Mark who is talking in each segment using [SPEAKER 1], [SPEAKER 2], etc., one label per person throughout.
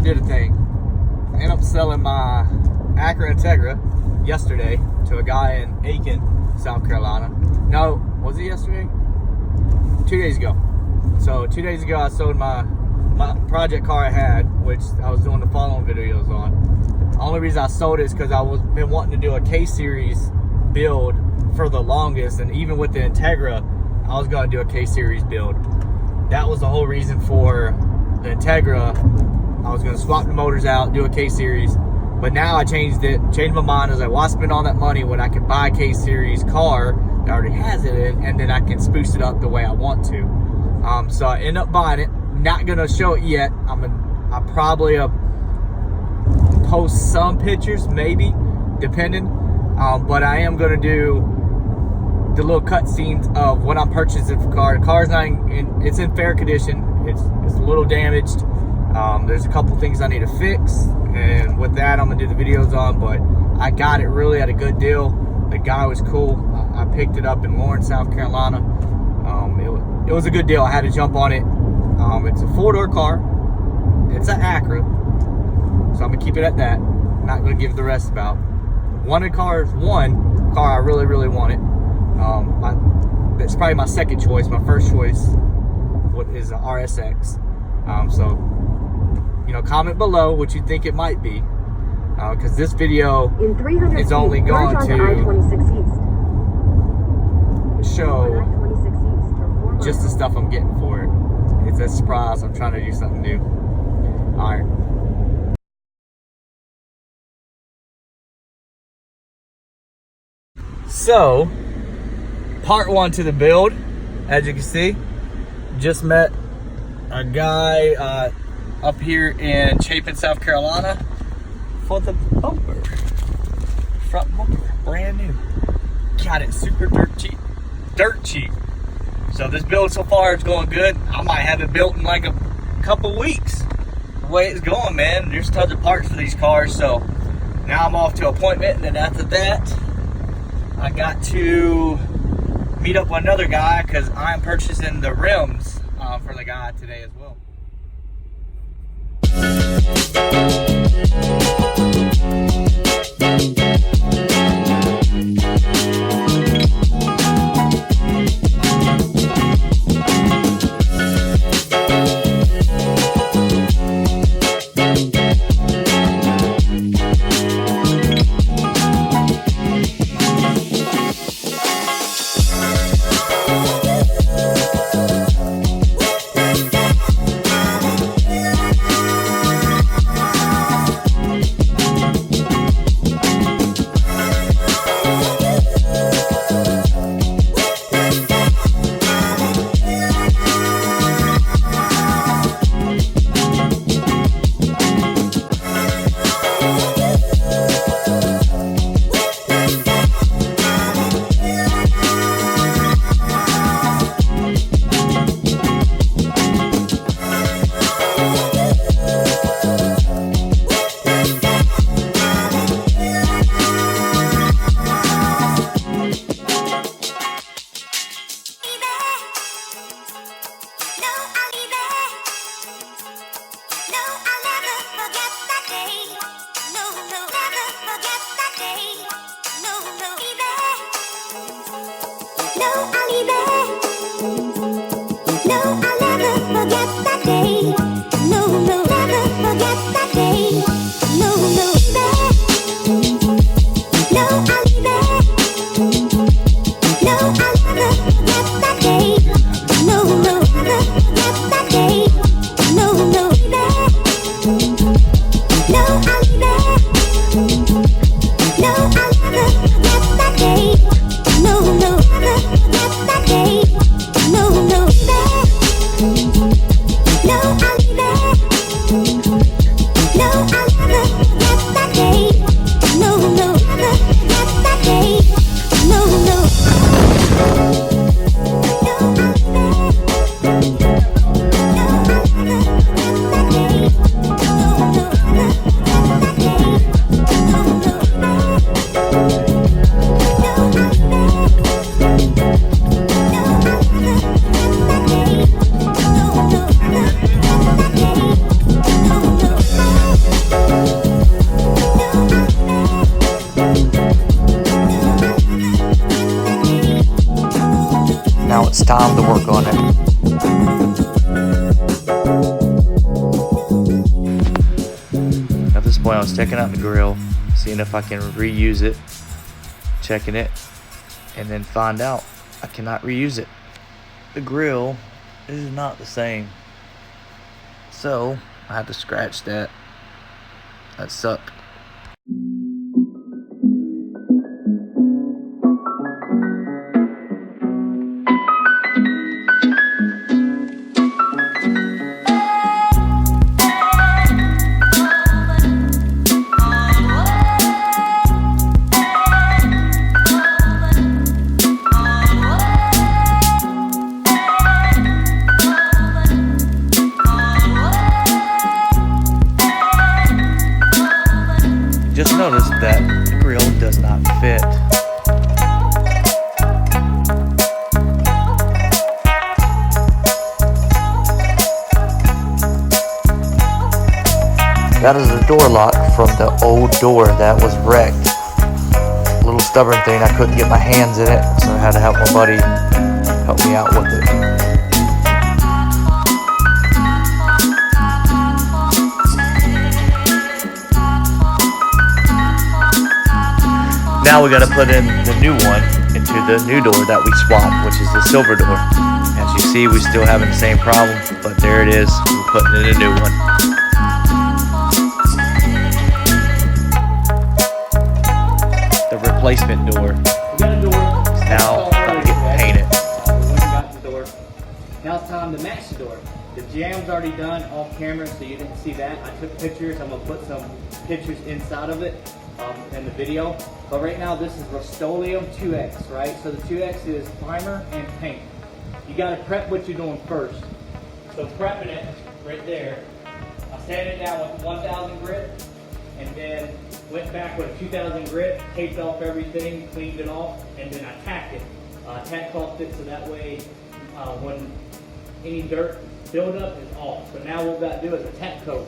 [SPEAKER 1] I did a thing. I ended up selling my Acura Integra yesterday to a guy in Aiken, South Carolina. No, was it yesterday? 2 days ago. So 2 days ago I sold my project car I had, which I was doing the following videos on. The only reason I sold it is because I was been wanting to do a K-Series build for the longest, and even with the Integra, I was going to do a K-Series build. That was the whole reason for the Integra. I was going to swap the motors out, do a K-Series, but now I changed my mind. I was like, why spend all that money when I can buy a K-Series car that already has it in, and then I can spruce it up the way I want to. So I end up buying it. Not gonna show it yet. I'll probably post some pictures, maybe, depending. But I am gonna do the little cutscenes of what I'm purchasing for the car. The car's not it's in fair condition. It's a little damaged. There's a couple things I need to fix, and with that, I'm gonna do the videos on. But I got it really at a good deal. The guy was cool. I picked it up in Lawrence, South Carolina. It was a good deal. I had to jump on it. It's a 4-door car. It's an Acura, so I'm gonna keep it at that. I'm not gonna give the rest about. One car I really wanted. That's probably my second choice. My first choice is a RSX. So, you know, comment below what you think it might be, because this video is only going to show just the stuff I'm getting for it. It's a surprise. I'm trying to do something new. All right. So, part one to the build. As you can see, just met a guy up here in Chapin, South Carolina for the bumper. Front bumper, brand new. Got it super dirt cheap. So this build so far is going good. I might have it built in like a couple weeks. The way it's going, man. There's tons of parts for these cars. So now I'm off to an appointment, and then after that, I got to meet up with another guy because I'm purchasing the rims for the guy today as well.
[SPEAKER 2] it's time to work on it. At this point, I was checking out the grill, seeing if I can reuse it, checking it, and then find out I cannot reuse it. The grill is not the same. So I had to scratch that. That sucked. Just noticed that the grill does not fit. That is the door lock from the old door that was wrecked. A little stubborn thing, I couldn't get my hands in it, so I had to have my buddy help me out with it. Now we got to put in the new one into the new door that we swapped, which is the silver door. As you see, we still having the same problem, but there it is. We're putting in a new one. The replacement door.
[SPEAKER 1] We got a door.
[SPEAKER 2] It's now about to get painted.
[SPEAKER 1] We got the door. Now it's time to match the door. The jam's already done off camera, so you didn't see that. I took pictures. I'm gonna put some pictures inside of it in the video. But right now, this is Rust-Oleum 2X, right? So the 2X is primer and paint. You gotta prep what you're doing first. So prepping it right there, I sanded it down with 1000 grit, and then went back with a 2000 grit, taped off everything, cleaned it off, and then I tacked it. Tack off it so that way when any dirt buildup is off. So now what we got to do is a tack coat.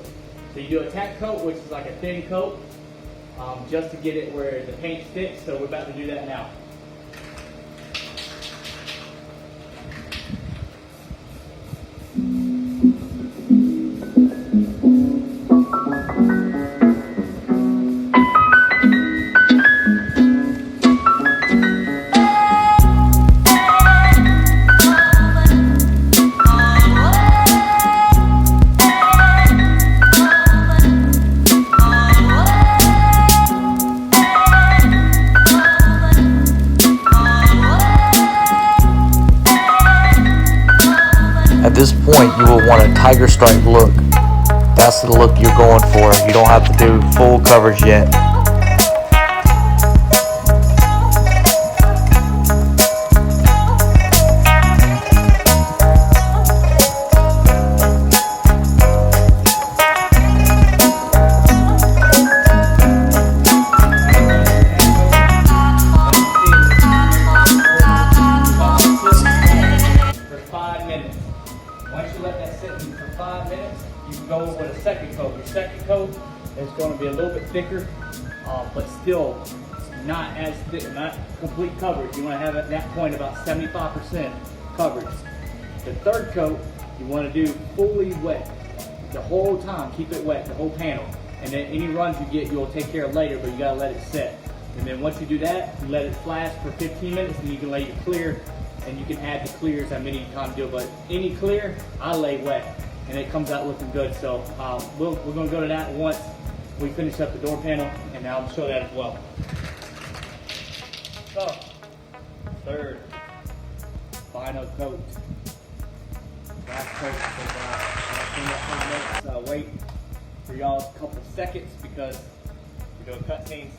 [SPEAKER 1] So you do a tack coat, which is like a thin coat, just to get it where the paint sticks. So we're about to do that now.
[SPEAKER 2] At this point, you will want a tiger stripe look. That's the look you're going for. You don't have to do full coverage yet.
[SPEAKER 1] Second coat. Your second coat is going to be a little bit thicker, but still not as thick, not complete coverage. You want to have at that point about 75% coverage. The third coat, you want to do fully wet the whole time. Keep it wet, the whole panel. And then any runs you get, you'll take care of later, but you got to let it set. And then once you do that, you let it flash for 15 minutes, and you can lay it clear, and you can add the clears how many times you do. But any clear, I lay wet, and it comes out looking good. So we're going to go to that once we finish up the door panel, and I'll show that as well. So, third, final coat. Last coat. Wait for y'all a couple seconds because we're doing cutscenes.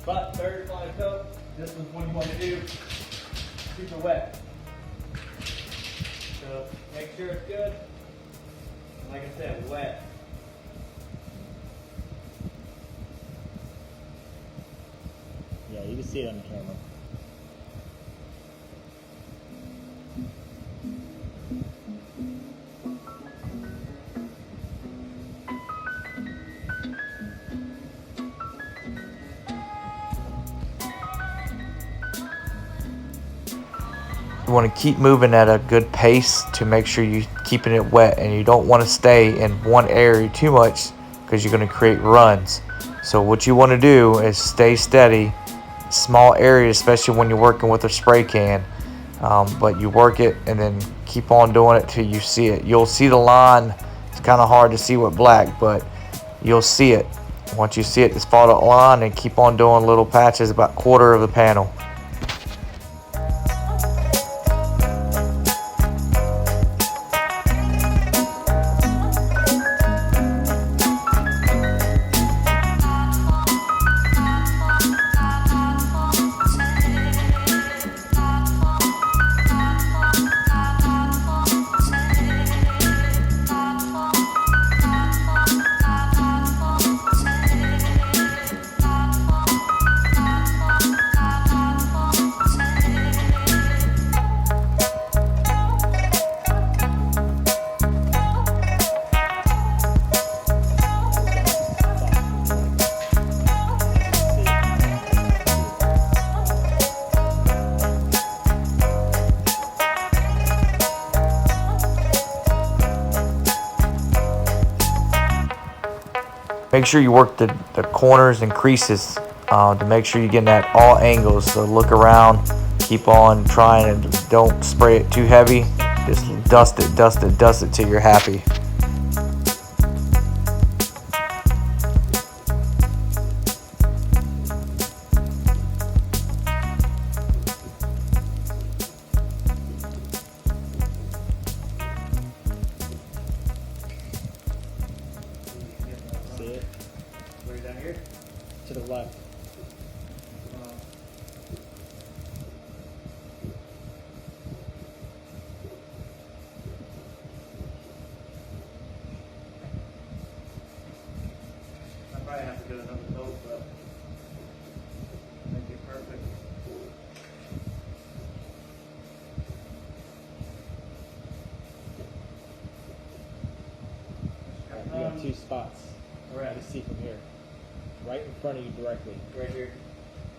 [SPEAKER 1] But third, final coat. This is what you want to do. Super wet. So make sure it's good. Like I said, wet.
[SPEAKER 2] Yeah, you can see it on the camera. You want to keep moving at a good pace to make sure you're keeping it wet, and you don't want to stay in one area too much because you're going to create runs. So what you want to do is stay steady, small areas, especially when you're working with a spray can. But you work it and then keep on doing it till you see it. You'll see the line. It's kind of hard to see with black, but you'll see it. Once you see it, just follow that line and keep on doing little patches about quarter of the panel. Make sure you work the corners and creases to make sure you're getting at all angles. So look around, keep on trying, and don't spray it too heavy. Just dust it till you're happy.
[SPEAKER 3] See it?
[SPEAKER 1] Where's down here?
[SPEAKER 3] To the left.
[SPEAKER 1] I probably have to do another coat, but make it perfect.
[SPEAKER 3] You have two spots.
[SPEAKER 1] Right.
[SPEAKER 3] You can see from here. Right in front of you directly.
[SPEAKER 1] Right here.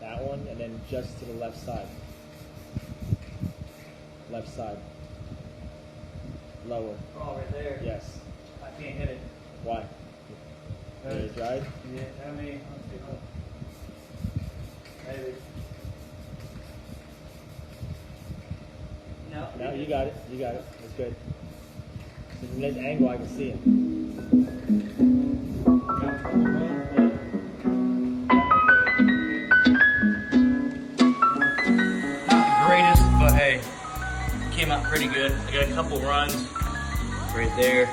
[SPEAKER 3] That one, and then just to the left side. Left side. Lower.
[SPEAKER 1] Oh, right there.
[SPEAKER 3] Yes.
[SPEAKER 1] I can't hit it.
[SPEAKER 3] Why? Did it dried?
[SPEAKER 1] Yeah, tell me. Maybe. No.
[SPEAKER 3] No, you got it. You got it. That's good. So from this angle, I can see it.
[SPEAKER 1] But hey, came out pretty good. I got a couple runs right there,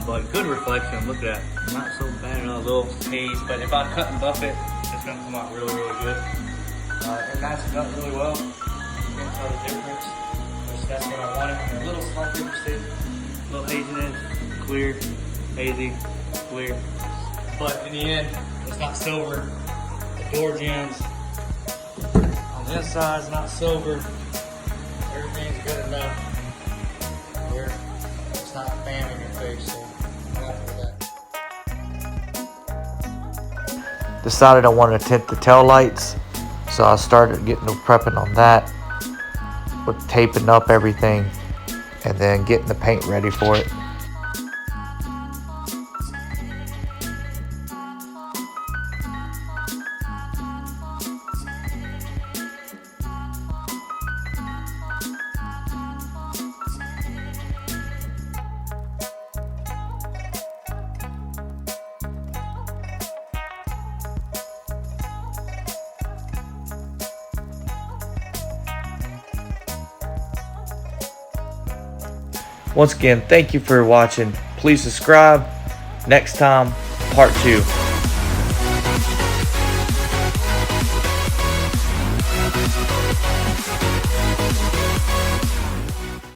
[SPEAKER 1] but good reflection. Look at that, not so bad at all. A little haze, but if I cut and buff it, it's gonna come out really, really good. It matches up really well. You can tell the difference. That's what I wanted. A little slight difference, a little haziness, clear, hazy, clear. But in the end, it's not silver. The door jambs on this side is not silver. Everything's good enough. Here, it's not spamming your face, so I'm happy with that.
[SPEAKER 2] Decided I wanted to tint the tail lights, so I started getting prepping on that, with taping up everything, and then getting the paint ready for it. Once again, thank you for watching. Please subscribe. Next time, part 2.